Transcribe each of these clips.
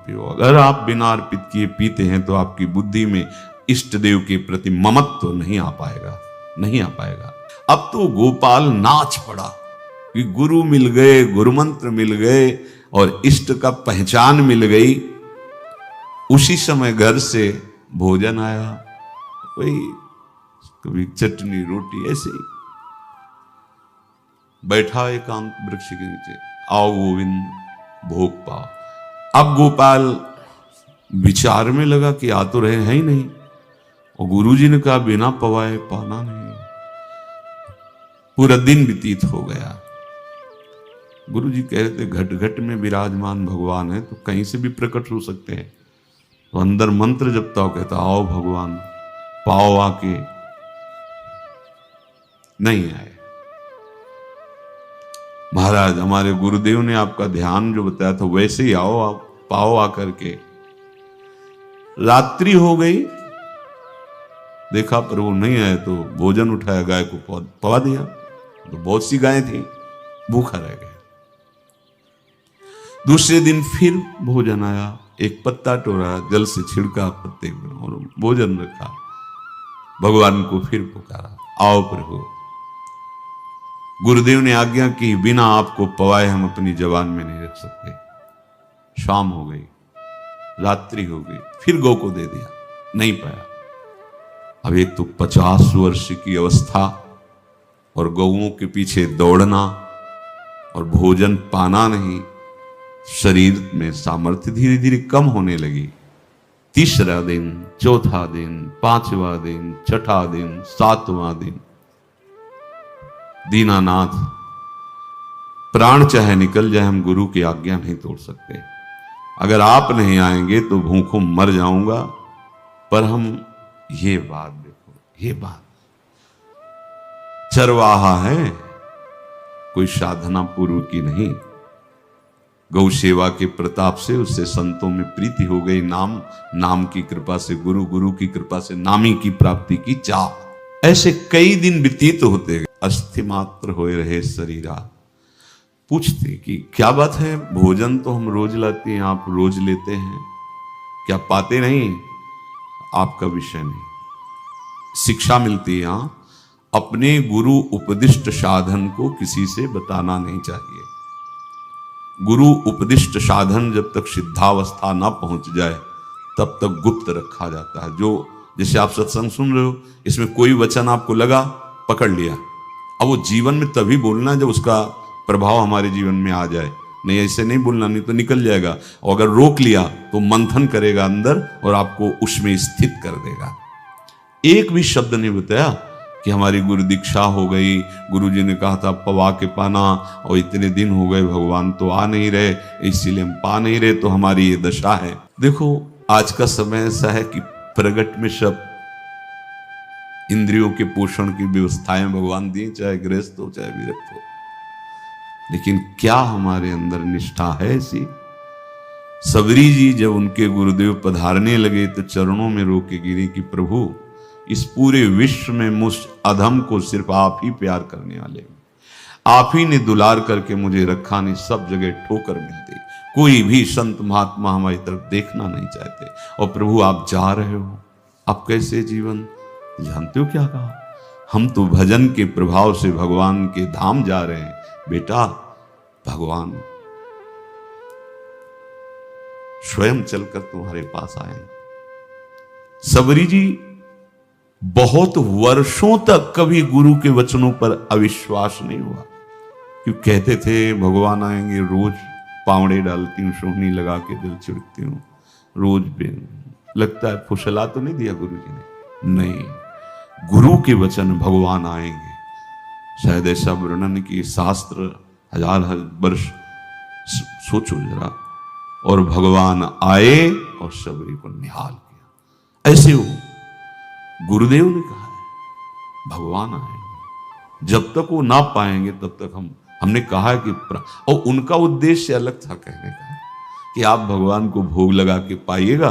पियो। अगर आप बिना अर्पित किए पीते हैं तो आपकी बुद्धि में इष्ट देव के प्रति ममत्व तो नहीं आ पाएगा, नहीं आ पाएगा। अब तो गोपाल नाच पड़ा कि गुरु मिल गए, गुरु मंत्र मिल गए और इष्ट का पहचान मिल गई। उसी समय घर से भोजन आया, वही कभी चटनी रोटी, ऐसे ही बैठा एकांत वृक्ष के नीचे, आओ गोविंद भोग पाओ। अब गोपाल विचार में लगा कि आ तो रहे हैं ही नहीं, और गुरुजी ने कहा बिना पवाए पाना नहीं। पूरा दिन व्यतीत हो गया। गुरुजी कह रहे थे घट घट में विराजमान भगवान है तो कहीं से भी प्रकट हो सकते हैं। तो अंदर मंत्र जपता हो, कहता आओ भगवान पाओ, आके नहीं आए। महाराज हमारे गुरुदेव ने आपका ध्यान जो बताया था वैसे ही आओ, आप पाओ आकर के। रात्रि हो गई, देखा पर वो नहीं आए तो भोजन उठाया, गाय को पवा दिया। तो बहुत सी गायें थी, भूखा रह गया। दूसरे दिन फिर भोजन आया, एक पत्ता टोरा, जल से छिड़का पत्ते और भोजन रखा। भगवान को फिर पुकारा, आओ प्रभु। गुरुदेव ने आज्ञा की बिना आपको पवाए हम अपनी जबान में नहीं रख सकते। शाम हो गई, रात्रि हो गई, फिर गौ को दे दिया, नहीं पाया। अब एक तो 50 वर्ष की अवस्था और गौओं के पीछे दौड़ना और भोजन पाना नहीं, शरीर में सामर्थ्य धीरे धीरे कम होने लगी। तीसरा दिन, चौथा दिन, पांचवा दिन, छठा दिन, सातवां दिन, दीनानाथ प्राण चाहे निकल जाए हम गुरु की आज्ञा नहीं तोड़ सकते। अगर आप नहीं आएंगे तो भूखों मर जाऊंगा। पर हम ये बात देखो, ये बात चरवाहा है, कोई साधना पूर्व की नहीं। गौ सेवा के प्रताप से उससे संतों में प्रीति हो गई, नाम की कृपा से गुरु की कृपा से नामी की प्राप्ति की चाह। ऐसे कई दिन व्यतीत होते गए। अस्थि मात्र होए रहे शरीरा। पूछते कि क्या बात है, भोजन तो हम रोज लाते हैं, आप रोज लेते हैं, क्या पाते नहीं? आपका विषय नहीं। शिक्षा मिलती है, अपने गुरु उपदिष्ट साधन को किसी से बताना नहीं चाहिए। गुरु उपदिष्ट साधन जब तक सिद्धावस्था ना पहुंच जाए तब तक गुप्त रखा जाता है। जो जैसे आप सत्संग सुन रहे हो, इसमें कोई वचन आपको लगा, पकड़ लिया, अब वो जीवन में तभी बोलना जब उसका प्रभाव हमारे जीवन में आ जाए। नहीं ऐसे नहीं बोलना, नहीं तो निकल जाएगा। और अगर रोक लिया तो मंथन करेगा अंदर और आपको उसमें स्थित कर देगा। एक भी शब्द नहीं बताया कि हमारी गुरु दीक्षा हो गई, गुरुजी ने कहा था पवा के पाना, और इतने दिन हो गए भगवान तो आ नहीं रहे, इसीलिए हम पा नहीं रहे, तो हमारी ये दशा है। देखो आज का समय ऐसा है कि प्रगट में सब इंद्रियों के पोषण की व्यवस्थाएं भगवान दी, चाहे गृहस्थ हो चाहे विरक्त हो, लेकिन क्या हमारे अंदर निष्ठा है ऐसी? सबरी जी जब उनके गुरुदेव पधारने लगे तो चरणों में रो के गिरी कि प्रभु इस पूरे विश्व में मुझ अधम को सिर्फ आप ही प्यार करने वाले हैं, आप ही ने दुलार करके मुझे रखा, नहीं सब जगह ठोकर मिलती, कोई भी संत महात्मा हमारी तरफ देखना नहीं चाहते, और प्रभु आप जा रहे हो, आप कैसे जीवन जानते हो क्या कहा? हम तो भजन के प्रभाव से भगवान के धाम जा रहे हैं बेटा। भगवान स्वयं चलकर तुम्हारे पास आए। सबरी जी बहुत वर्षों तक कभी गुरु के वचनों पर अविश्वास नहीं हुआ, क्यों कहते थे भगवान आएंगे, रोज पावड़े डालती हूँ, सोहनी लगा के दिल छिड़कती हूँ, रोज लगता है फुसला तो नहीं दिया गुरु जी ने? नहीं, गुरु के वचन भगवान आएंगे। शायद ऐसा वर्णन की शास्त्र हजार वर्ष सोचो जरा, और भगवान आए और सबरी को निहाल किया। ऐसे हो गुरुदेव ने कहा है भगवान आएंगे, जब तक वो ना पाएंगे तब तक हमने कहा है कि और उनका उद्देश्य अलग था, कहने का कि आप भगवान को भोग लगा के पाइएगा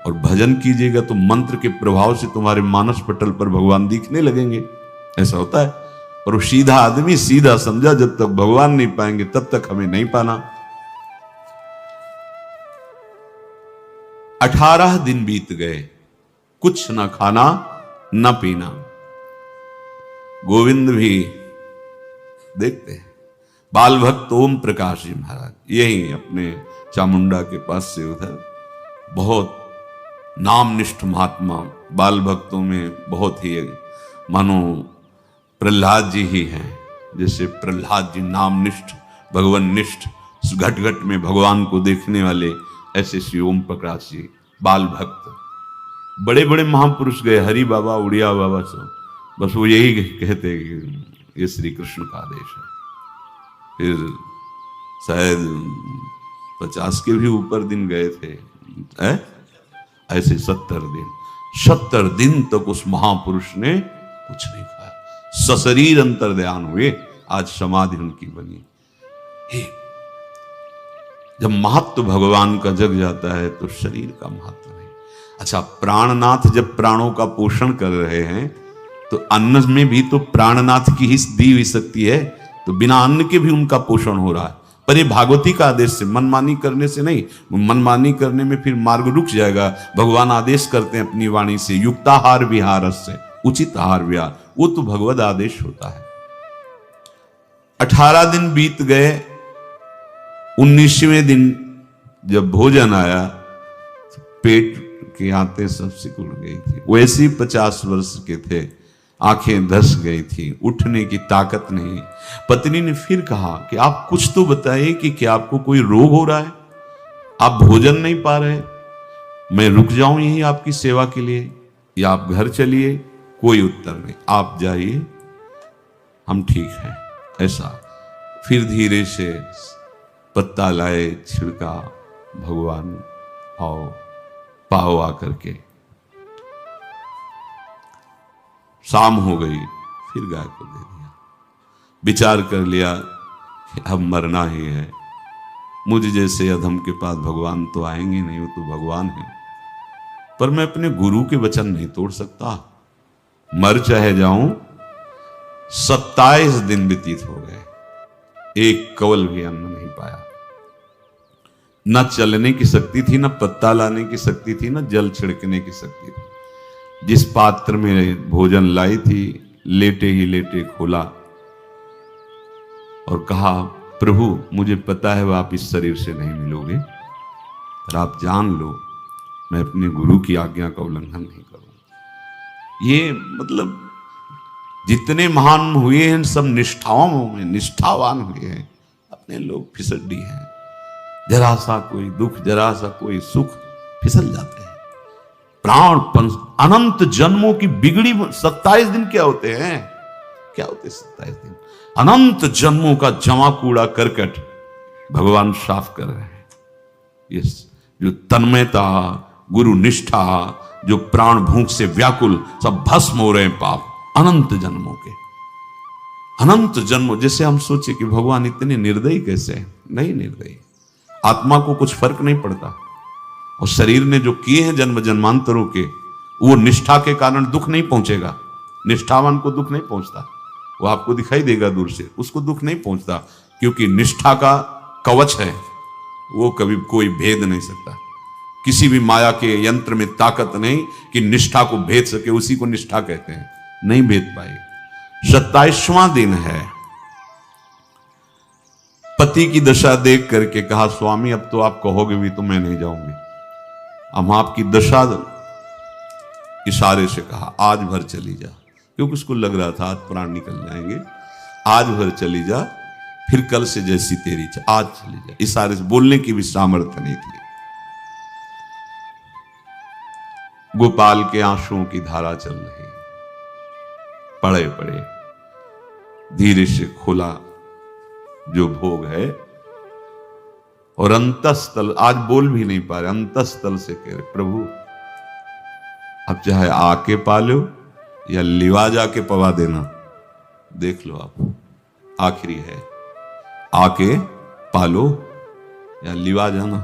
और भजन कीजिएगा तो मंत्र के प्रभाव से तुम्हारे मानस पटल पर भगवान दिखने लगेंगे। ऐसा होता है। और सीधा आदमी सीधा समझा, जब तक भगवान नहीं पाएंगे तब तक हमें नहीं पाना। 18 दिन बीत गए, कुछ न खाना न पीना। गोविंद भी देखते हैं, बाल भक्त ओम प्रकाश जी महाराज यही अपने चामुंडा के पास से उधर, बहुत नामनिष्ठ महात्मा, बाल भक्तों में बहुत ही मानो प्रहलाद जी ही हैं। जैसे प्रहलाद जी नामनिष्ठ, भगवान निष्ठ, घट घट में भगवान को देखने वाले, ऐसे श्री ओम प्रकाश जी बाल भक्त। बड़े बड़े महापुरुष गए, हरि बाबा, उड़िया बाबा, सब बस वो यही कहते कि ये श्री कृष्ण का आदेश है। फिर शायद 50 के भी ऊपर दिन गए थे, ऐसे 70 दिन तक उस महापुरुष ने कुछ नहीं खाया, सशरीर अंतर्ध्यान हुए। आज समाधि उनकी बनी। जब महत्व भगवान का जग जाता है तो शरीर का महत्व नहीं। अच्छा, प्राणनाथ जब प्राणों का पोषण कर रहे हैं तो अन्न में भी तो प्राणनाथ की ही दी हुई शक्ति है, तो बिना अन्न के भी उनका पोषण हो रहा है। पर ये भागवती का आदेश से, मनमानी करने से नहीं। मनमानी करने में फिर मार्ग रुक जाएगा। भगवान आदेश करते हैं अपनी वाणी से, युक्ताहार विहार से, उचित आहार विहार, वो तो भगवद आदेश होता है। 18 दिन बीत गए, 19वें दिन जब भोजन आया, पेट के आते सब सिकुड़ गई थी। वैसे ही 50 वर्ष के थे, आंखें धस गई थी, उठने की ताकत नहीं। पत्नी ने फिर कहा कि आप कुछ तो बताइए कि क्या आपको कोई रोग हो रहा है, आप भोजन नहीं पा रहे, मैं रुक जाऊं यही आपकी सेवा के लिए, या आप घर चलिए। कोई उत्तर नहीं, आप जाइए, हम ठीक हैं। ऐसा फिर धीरे से पत्ता लाए, छिड़का, भगवान आओ, पाओ आकर के। शाम हो गई, फिर गाय को दे दिया। विचार कर लिया कि अब मरना ही है, मुझ जैसे अधम के पास भगवान तो आएंगे नहीं, वो तो भगवान है। पर मैं अपने गुरु के वचन नहीं तोड़ सकता, मर चाहे जाऊं। 27 दिन व्यतीत हो गए, एक कवल भी अन्न नहीं पाया। न चलने की शक्ति थी, न पत्ता लाने की शक्ति थी, न जल छिड़कने की शक्ति थी। जिस पात्र में भोजन लाई थी, लेटे ही लेटे खोला और कहा, प्रभु मुझे पता है आप इस शरीर से नहीं मिलोगे, पर आप जान लो मैं अपने गुरु की आज्ञा का उल्लंघन नहीं करूंगा। ये मतलब जितने महान हुए हैं सब निष्ठाओं में निष्ठावान हुए हैं, अपने लोग फिसड्डी हैं। जरा सा कोई दुख, जरा सा कोई सुख, फिसल जाते हैं। प्राण अनंत जन्मों की बिगड़ी 27 दिन क्या होते हैं, क्या होते 27 दिन? अनंत जन्मों का जमा कूड़ा करकट भगवान साफ कर रहे हैं। ये जो तन्मयता, गुरु निष्ठा, जो प्राण भूख से व्याकुल, सब भस्म हो रहे हैं पाप अनंत जन्मों के। अनंत जन्मों, जैसे हम सोचे कि भगवान इतने निर्दयी कैसे हैं? नहीं निर्दयी, आत्मा को कुछ फर्क नहीं पड़ता। और शरीर ने जो किए हैं जन्म जन्मांतरों के, वो निष्ठा के कारण दुख नहीं पहुंचेगा। निष्ठावान को दुख नहीं पहुंचता, वो आपको दिखाई देगा दूर से, उसको दुख नहीं पहुंचता, क्योंकि निष्ठा का कवच है, वो कभी कोई भेद नहीं सकता। किसी भी माया के यंत्र में ताकत नहीं कि निष्ठा को भेद सके, उसी को निष्ठा कहते हैं, नहीं भेद पाए। 27वां दिन है, पति की दशा देख करके कहा, स्वामी अब तो आप कहोगे भी तो मैं नहीं जाऊंगी, हम आपकी दशा, इशारे से कहा आज भर चली जा, क्योंकि उसको लग रहा था आज प्राण निकल जाएंगे। आज भर चली जा, फिर कल से जैसी तेरी आज चली जा। इशारे से, बोलने की भी सामर्थ्य नहीं थी। गोपाल के आंसुओं की धारा चल रही, पड़े पड़े धीरे से खोला जो भोग है, और अंतस्थल, आज बोल भी नहीं पा रहे, अंतस्थल से कह रहे, प्रभु अब चाहे आके पालो या लिवा जाके पवा देना, देख लो आप, आखिरी है, आके पालो या लिवा जाना,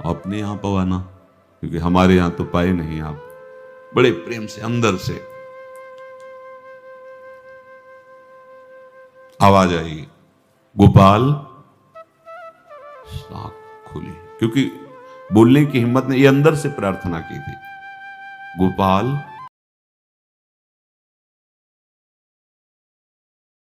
अपने यहां पवाना, क्योंकि हमारे यहां तो पाए नहीं आप। बड़े प्रेम से अंदर से आवाज आई, गोपाल। आंख खुली, क्योंकि बोलने की हिम्मत नहीं, ये अंदर से प्रार्थना की थी, गोपाल